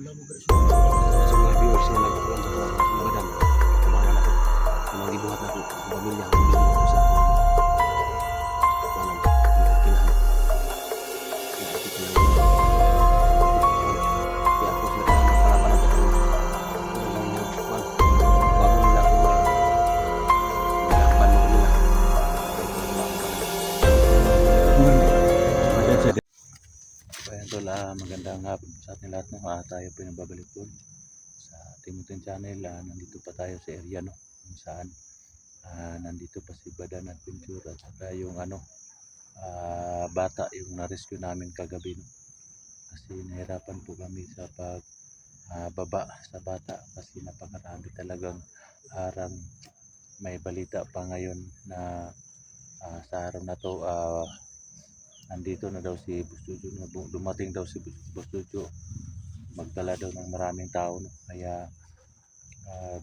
Sa mga viewers na nagkuhan sa badan, kumanan ako, kumang gibuhat na ako, ang pamilya, ang bilhin ko sa ako. Kumanan, kailangan. Pinakit na yun. Kaya ako sila ka naman palaban ako. Kumanan niya, kumanan. Bago nila ako nilakban mo nila. Kaya ito magandang hapon po sa ating lahat. No? Tayo po yung babalik po sa Timutin Channel. Nandito pa tayo sa area, no? Kung saan nandito pa si Badan Adventure at saka yung bata yung na-rescue namin kagabi, no? Kasi nahirapan po kami sa baba sa bata kasi napakarami talagang harang. May balita pa ngayon na sa araw na to nandito na daw si Bustujo, dumating daw si Bustujo, magdala daw ng maraming tao, no? Kaya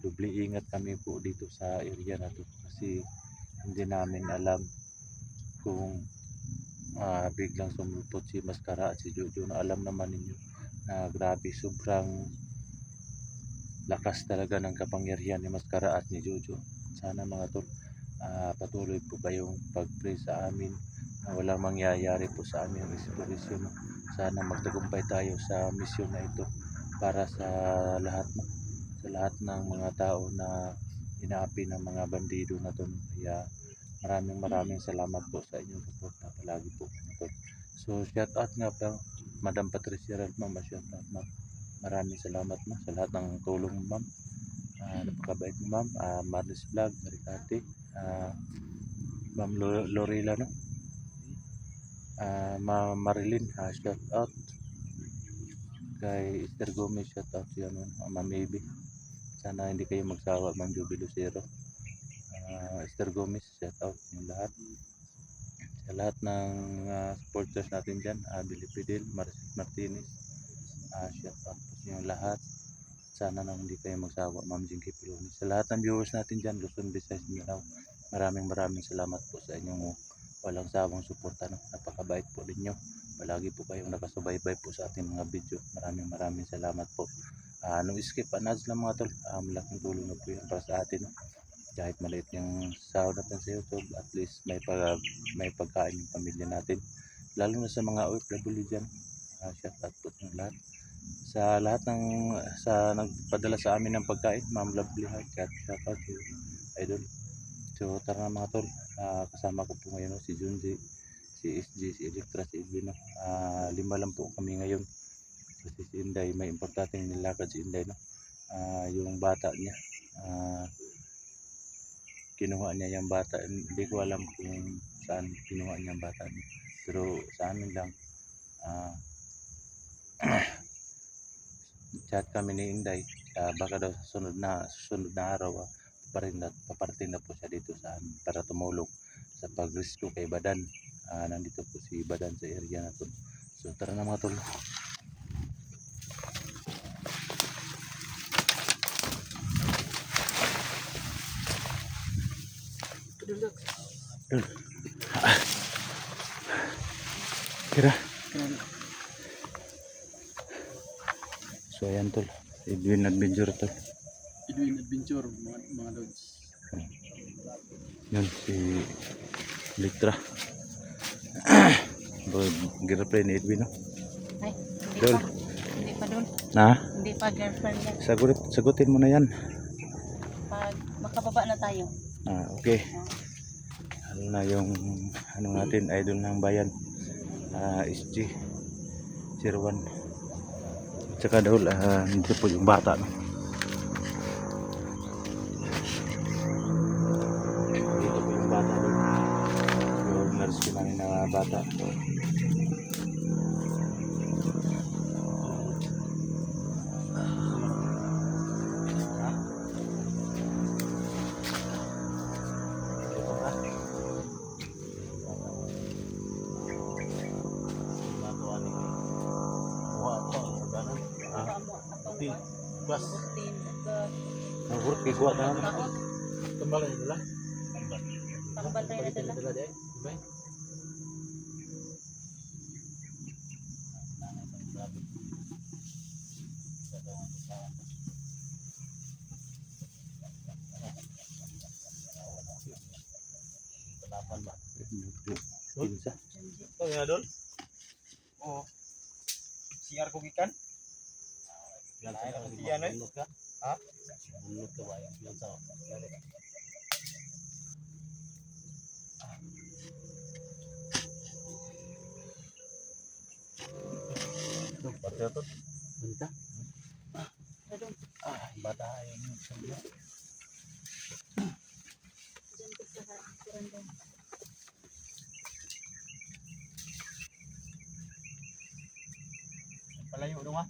dubli ingat kami po dito sa area na to kasi hindi namin alam kung biglang sumulpot si Maskara at si Jojo, na alam naman ninyo na grabe, sobrang lakas talaga ng kapangyarihan ni Maskara at ni Jojo. Sana mga tol, patuloy po kayong pag-pray sa amin na walang mangyayari po sa aming exploration, no? Sana magtagumpay tayo sa misyon na ito para sa lahat, no? Sa lahat ng mga tao na inaapi ng mga bandido na to, no? Kaya maraming salamat po sa inyong suporta palagi po, mga tol. So shout out nga pa Madam Patricia Ralph, ma'am, shout out ma'am. Maraming salamat, no, sa lahat ng tulong, ma'am. Napakabait mo, ma'am. Marlis Vlog, Maricate, ma'am Lorela, no? Ma'am Marilyn, shout out. Kay Esther Gomez, shout out siya, no? Ma'am Ivy, sana hindi kayo magsawa, ma'am Juby Lucero. Esther Gomez, shout out yung lahat. Sa lahat ng supporters natin dyan, Billy Fidel, Maricel Martinez, shout out po yung lahat. Sana nang hindi kayo magsawa, ma'am Jinky Piloni. Sa lahat ng viewers natin dyan, Luzon, Visayas, Mindanao, maraming salamat po sa inyong walang sawang suporta, no? Napakabait po ninyo. Palagi po kayong nakasubaybay po sa ating mga video. Maraming salamat po. No skip ads lang, mga tol. Malaking tulong na po yun para sa atin, no? Kahit maliit yung sahod natin sa YouTube, at least may pagkain yung pamilya natin. Lalo na sa mga OFW dyan. Shout out po ng lahat. Sa lahat ng nagpadala sa amin ng pagkain, Ma'am Lovely Heart, shout out to idol. So tara na, mga tol, kasama ko po ngayon, no, si Junji, si SG, si Electra, si Edwin, no? 5 lang po kami ngayon kasi si Inday, may importanteng nilakad si Inday, no? Yung bata niya, kinuha niya yung bata, hindi ko alam kung saan kinuha niya yung bata niya, pero sa amin lang chat kami ni Inday, baka daw sa susunod na araw paparating na po siya dito sa amin para tumulong sa pag-rescue kay Badan. Nandito po si Badan sa area na to. So tara na, mga tol. Kira. So ayan, tol, Edwin Adventure, tol. Edwin Adventure, mga lods. Yun si Electra. Girlfriend ni Edwin, no? Ay, Dol. Hindi pa dun. Na? Hindi pa girlfriend yan. Sagutin mo na yan. Pag makababa na tayo. Okay. Ano na yung natin, idol ng bayan, SG 01. Tsaka daw dito po yung bata, no? Dito po yung bata, no? Yung na-rescue namin na bata. Bas. Nagurut kay kuha na. Tambal na nila. Tambal rin na dala. Pinsa. Oh, ya, Dol? Oh. Siar ko gikan? Iyan eh? Ha? Banta. Padung. Bata yun. Diyan ko sa random. Palayo dong ha?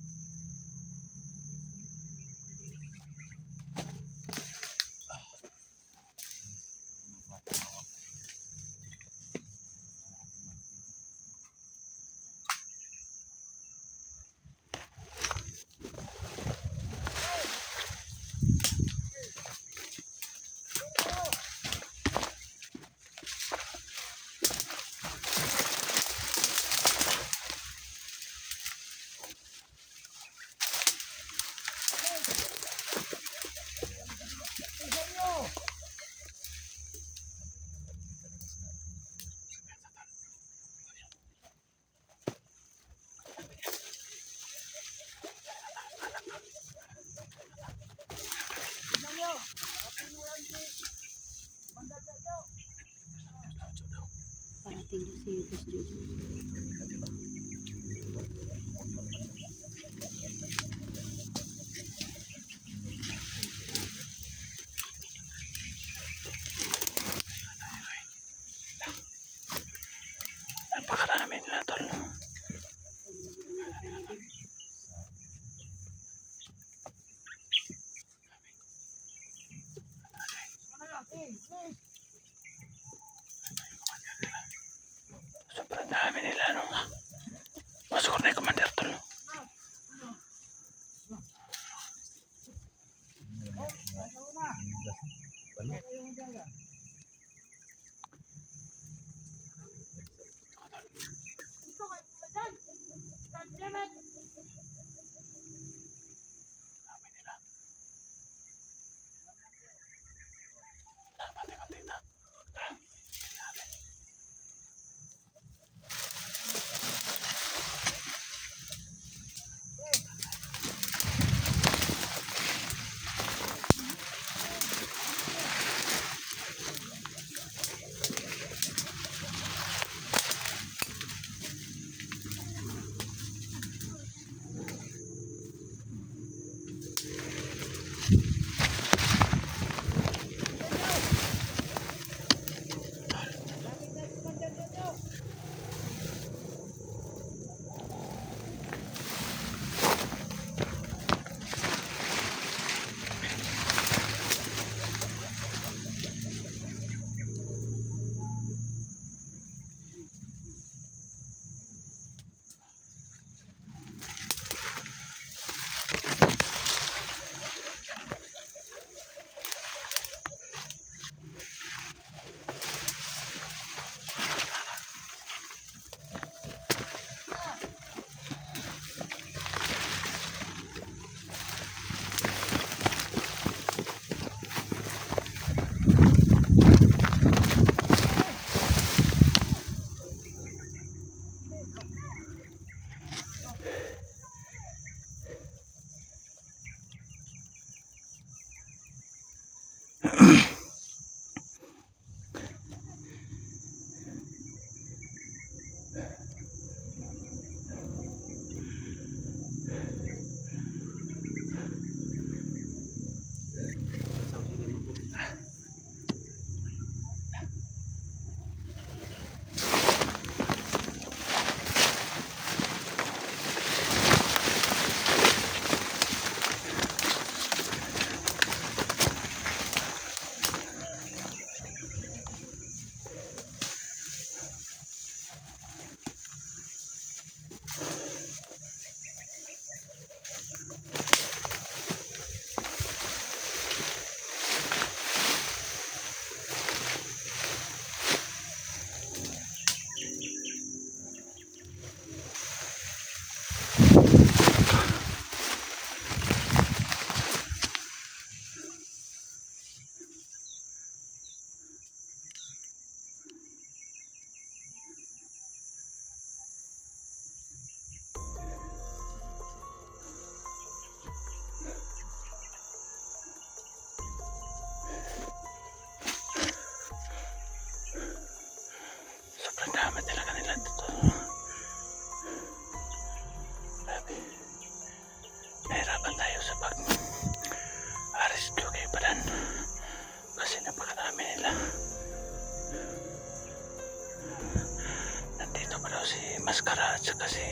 at saka si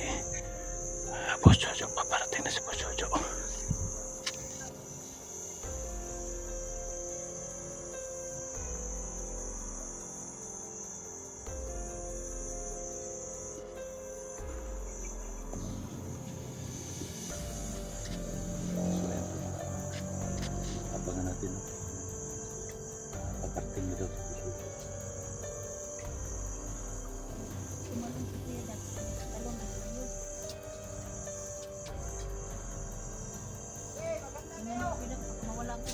Boss Jojo. Paparating na si Boss Jojo. So ayan po. Abangan natin. Paparating na daw si Boss Jojo. Tumalong si Kuya Dax. Talong na kayo. Tingnan mo, Kuya Dax, baka mawala ko.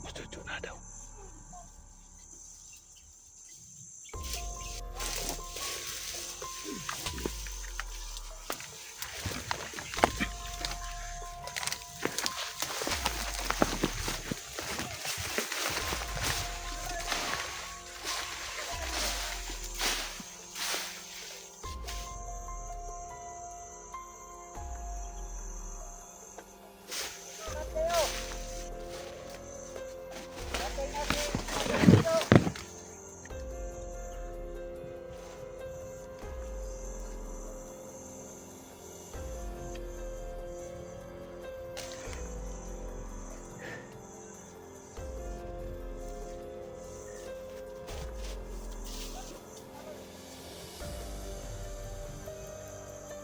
Boss Jojo na daw.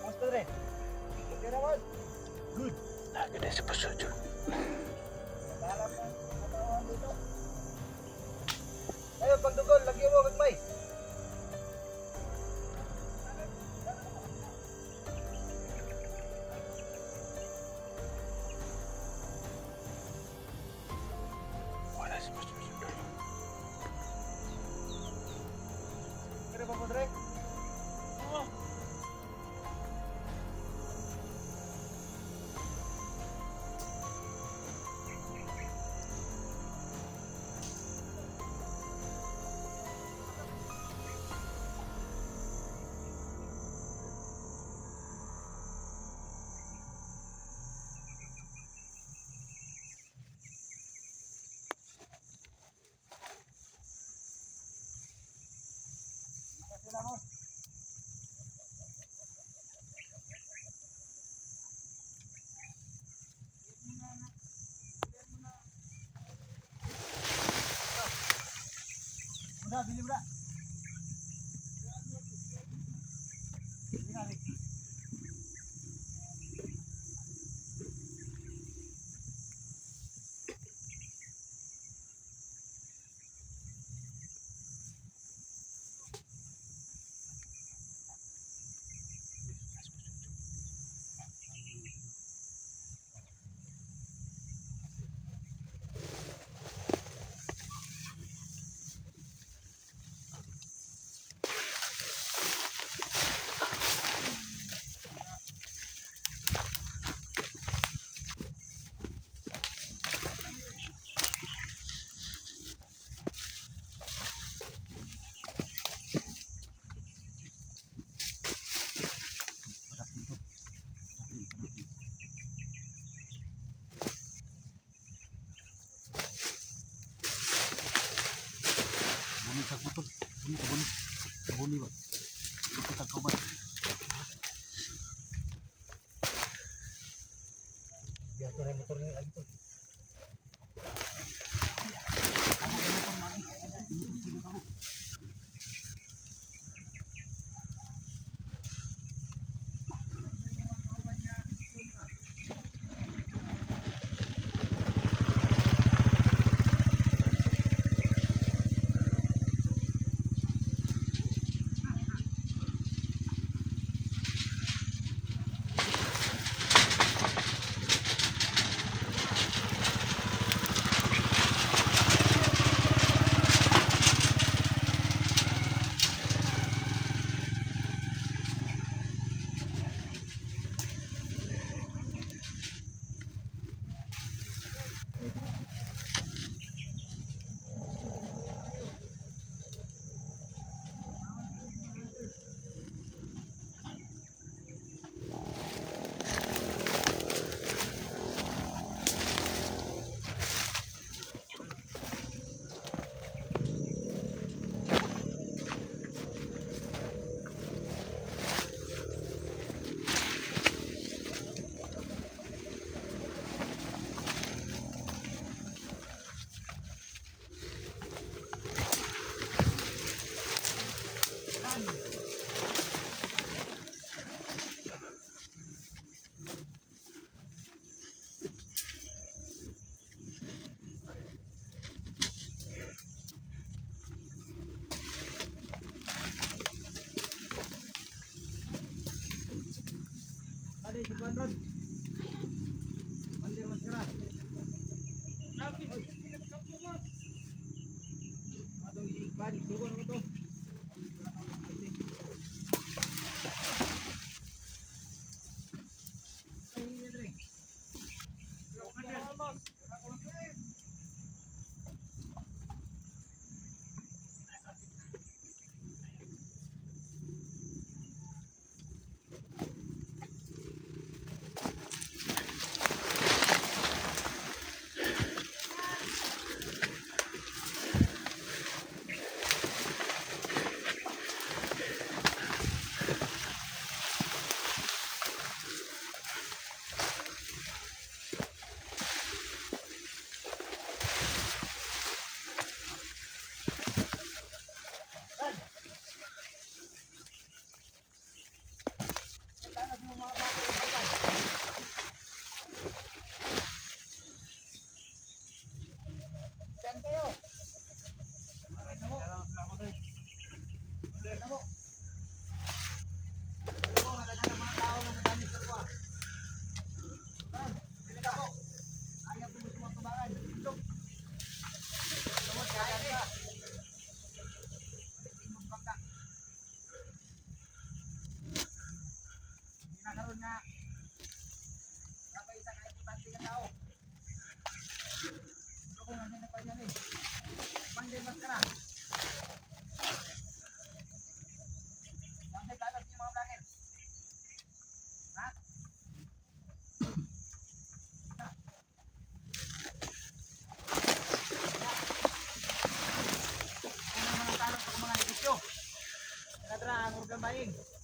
Basta rin. Okay naman. Lagi na si Boss Jojo. Dalam na. Katawan dito. Ayo, pagdugol. Lagyan mo, kagmay. Wala si Boss Jojo. Kira pa po, Dre? Udah, bili udah. Biar tuh motornya lagi tuh. sunod. Mandir maskara. Atong iban, sugon mo to. Nakaroon na isa ka importante ka tao. Ito kung ano na pa yan eh. Mandir maskara. Sampai kalas yung mga vlogger. Ha? Ano mga tanong sa mga negosyo? Kadra ang urban buying.